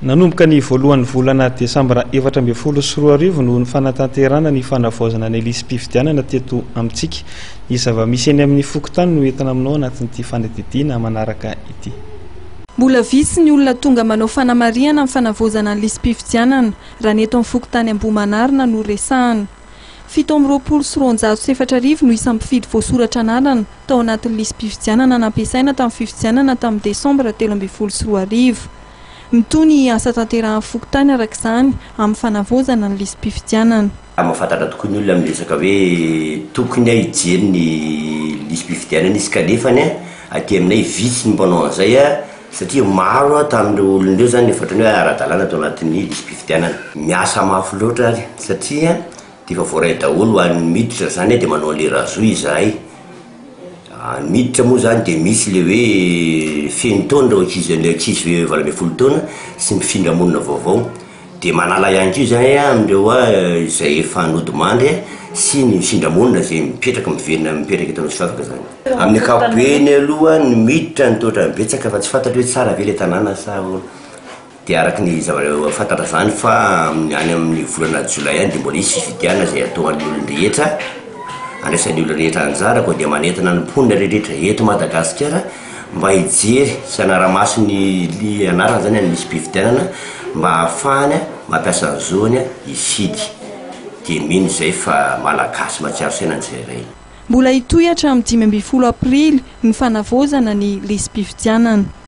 Nanomboka ny voalohan'ny volana Desambra 2024 no ny fanatanterana ny fanavaozana ny lisam-pifidianana teto amintsika. Ny zava-misy eny amin'ny fokontany no entina aminao anatin'ity fanadidina manaraka ity. Mbola vitsy ny olona tonga manao fanamariana amin'ny fanavaozana ny lisam-pifidianana raha ny eto amin'ny fokontany Ambohimanarina no resahana. 724 no isan'ny mpifidy voasoratra anarana tao anatin'ny lisam-pifidianana nampiasaina tamin'ny fifidianana tamin'ny Desambra 2024. Mitony asa tanterahany fokontany arak'izany amin'ny fanavaozana ny lisam-pifidianana. Mahafantatra tokoa ny olona miresaka hoe tokony hijery ny lisam-pifidianana izy kanefany aty aminay vitsy ny mpanao an'izay satria maro tamin'ireo olon'ireo zany efa ohatran'ny hoe ara-dalàna tao anatin'ny lisam-pifidianana. Miasa mafy loatra ary satria dia efa voaray daholo an'ny miditra zany dia manao lera zo izahay. Ny miditra moa zany dia misy le hoe feno taona ankizy hoe 20 taona sy mifindra monina vaovao. Dia manala ihany koa zany amin'ireo izay efa nodimandry sy ny mifindra monina izay mipetraka mipetraka eto amin'ny fafaka zany. Amin'ny ankapobeny aloha ny miditra ny toetra betsaka fa tsy fantatra hoe tsara ve ilay tanàna sa dia araka ny zavatra fantatra zany fa any amin'ny volana Jolay any dia mbola hisy fifidianana izay atao an'ny olon-drehetra. Andraisan'ny olona rehetra anjara koa dia manentana ny mponina rehetra eto Madagasikara mba hijery sy hanara-maso ny anarana zany ny lisam-pifidianana mba ahafahany mampiasa an'izony hifidy. Dia mino izay fa malagasy matsiaro saina an'izay. Mbola hitohy hatramin'ny 5 Aprily ny fanavaozana ny lisam-pifidianana.